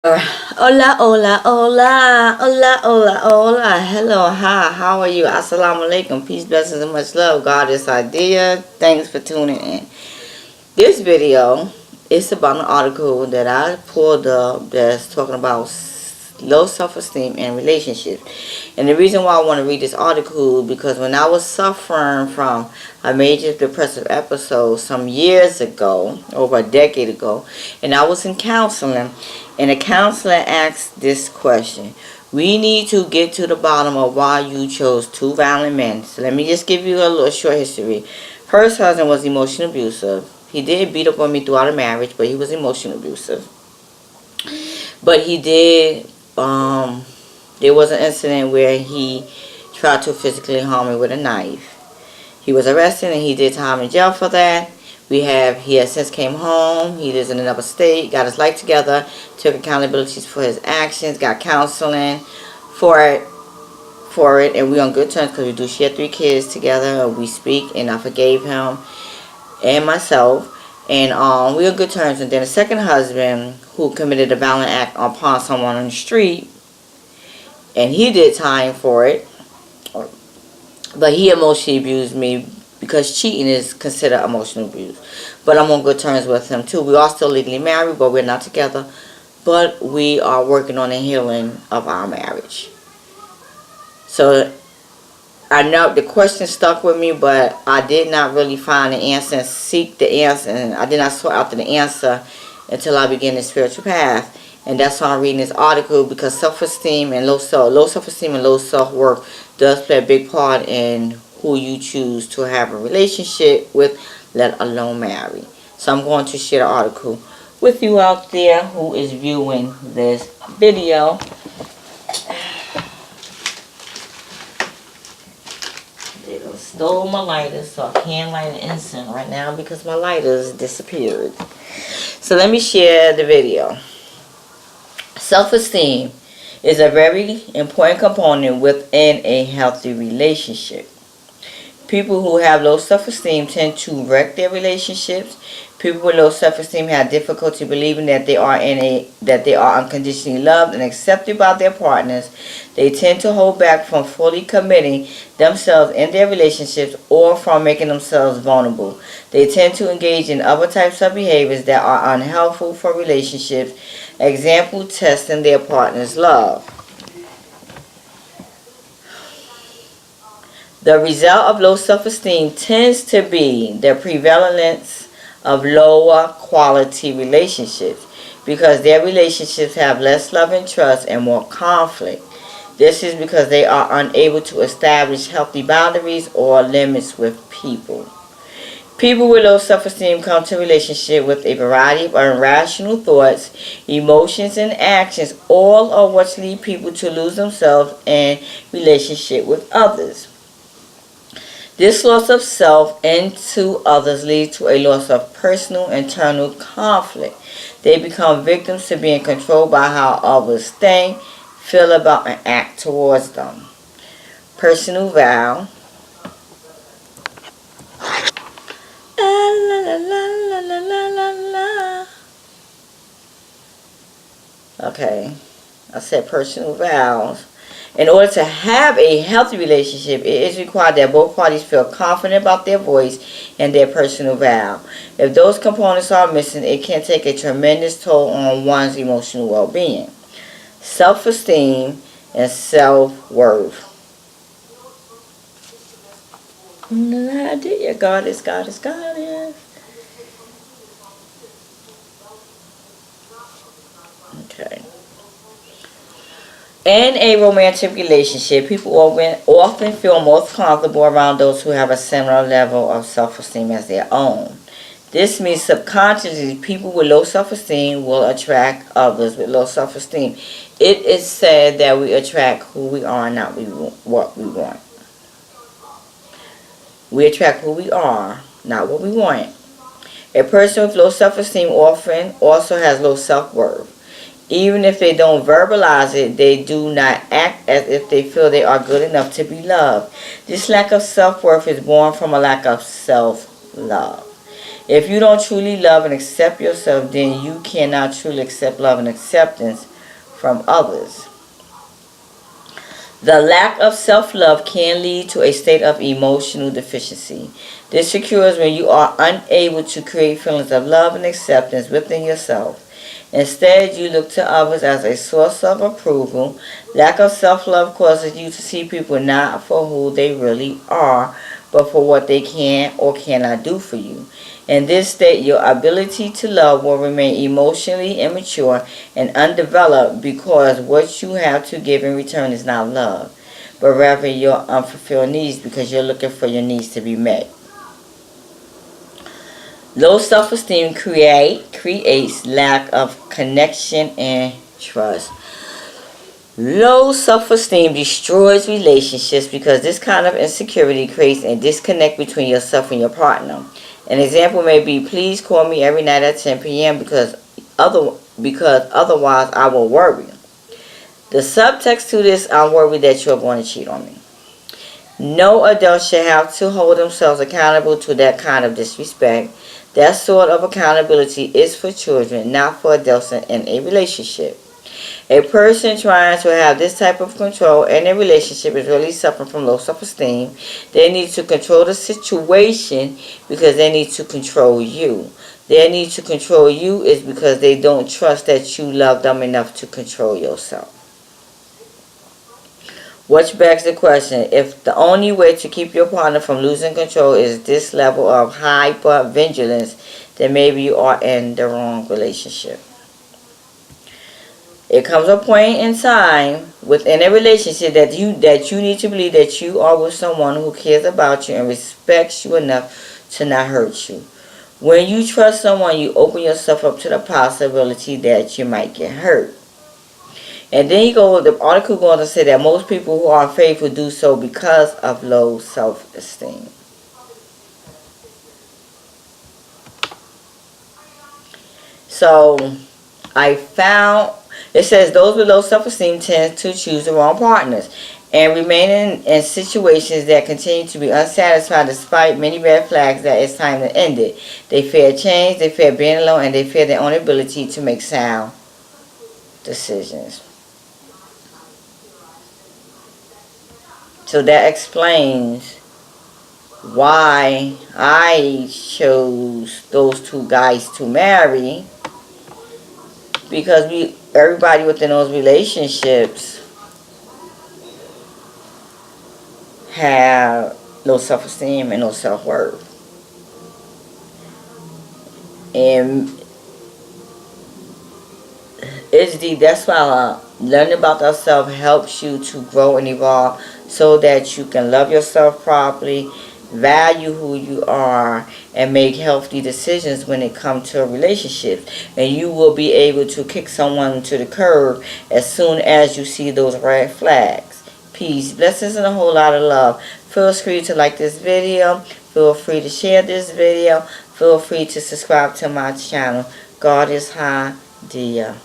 Hola, hola, hola, hola, hola, hola. Hello, hi, how are you? Assalamu alaikum. Peace, blessings, and much love. God is idea. Thanks for tuning in. This video is about an article that I pulled up that's talking about low self-esteem and relationships. And the reason why I want to read this article because when I was suffering from a major depressive episode some years ago, over a decade ago, and I was in counseling, and the counselor asked this question. We need to get to the bottom of why you chose two violent men. So let me just give you a little short history. First husband was emotionally abusive. He did beat up on me throughout a marriage, but he was emotionally abusive. But he did, there was an incident where he tried to physically harm me with a knife. He was arrested and he did time in jail for that. He has since came home. He lives in another state, got his life together, took accountabilities for his actions, got counseling for it, and we on good terms because we do share 3 kids together. We speak, and I forgave him and myself, and we on good terms. And then the second husband, who committed a violent act upon someone on the street, and he did time for it, but he emotionally abused me because cheating is considered emotional abuse. But I'm on good terms with him too. We are still legally married, but we're not together. But we are working on the healing of our marriage. So I know the question stuck with me, but I did not really find the answer and seek the answer. And I did not sort out the answer until I began the spiritual path. And that's why I'm reading this article, because self-esteem and low self-esteem and low self-worth does play a big part in who you choose to have a relationship with, let alone marry. So I'm going to share the article with you out there who is viewing this video. They done stole my lighter, so I can't light an incense right now because my lighters disappeared. So let me share the video. Self-esteem is a very important component within a healthy relationship. People who have low self-esteem tend to wreck their relationships. People with low self-esteem have difficulty believing that they are unconditionally loved and accepted by their partners. They tend to hold back from fully committing themselves in their relationships or from making themselves vulnerable. They tend to engage in other types of behaviors that are unhelpful for relationships. Example, testing their partner's love. The result of low self-esteem tends to be the prevalence of lower quality relationships because their relationships have less love and trust and more conflict. This is because they are unable to establish healthy boundaries or limits with people. People with low self-esteem come to relationship with a variety of irrational thoughts, emotions, and actions, all of which lead people to lose themselves in relationship with others. This loss of self into others leads to a loss of personal internal conflict. They become victims to being controlled by how others think, feel about, and act towards them. Personal vow. La, la, la, la, la, la, la. Okay, I said personal vows. In order to have a healthy relationship, it is required that both parties feel confident about their voice and their personal vow. If those components are missing, it can take a tremendous toll on one's emotional well-being. Self-esteem and self-worth. Goddess, goddess, goddess. Okay. In a romantic relationship, people often feel most comfortable around those who have a similar level of self-esteem as their own. This means subconsciously people with low self-esteem will attract others with low self-esteem. It is said that we attract who we are, not what we want. We attract who we are, not what we want. A person with low self-esteem often also has low self-worth. Even if they don't verbalize it, they do not act as if they feel they are good enough to be loved. This lack of self-worth is born from a lack of self-love. If you don't truly love and accept yourself, then you cannot truly accept love and acceptance from others. The lack of self-love can lead to a state of emotional deficiency. This occurs when you are unable to create feelings of love and acceptance within yourself. Instead, you look to others as a source of approval. Lack of self-love causes you to see people not for who they really are, but for what they can or cannot do for you. In this state, your ability to love will remain emotionally immature and undeveloped because what you have to give in return is not love, but rather your unfulfilled needs because you're looking for your needs to be met. Low self-esteem creates lack of connection and trust. Low self-esteem destroys relationships because this kind of insecurity creates a disconnect between yourself and your partner. An example may be, please call me every night at 10 p.m. because otherwise I will worry. The subtext to this, I'm worried that you're going to cheat on me. No adult should have to hold themselves accountable to that kind of disrespect. That sort of accountability is for children, not for adults in a relationship. A person trying to have this type of control in a relationship is really suffering from low self-esteem. They need to control the situation because they need to control you. Their need to control you is because they don't trust that you love them enough to control yourself. Which begs the question, if the only way to keep your partner from losing control is this level of hyper-vigilance, then maybe you are in the wrong relationship. It comes a point in time within a relationship that you need to believe that you are with someone who cares about you and respects you enough to not hurt you. When you trust someone, you open yourself up to the possibility that you might get hurt. And then the article goes on to say that most people who are faithful do so because of low self-esteem. So, it says those with low self-esteem tend to choose the wrong partners and remain in situations that continue to be unsatisfied despite many red flags that it's time to end it. They fear change, they fear being alone, and they fear their own ability to make sound decisions. So that explains why I chose those two guys to marry, because everybody within those relationships have no self-esteem and no self-worth. And it's deep. That's why learning about yourself helps you to grow and evolve so that you can love yourself properly, value who you are, and make healthy decisions when it comes to a relationship. And you will be able to kick someone to the curb as soon as you see those red flags. Peace, blessings, and a whole lot of love. Feel free to like this video. Feel free to share this video. Feel free to subscribe to my channel. God is high, dear.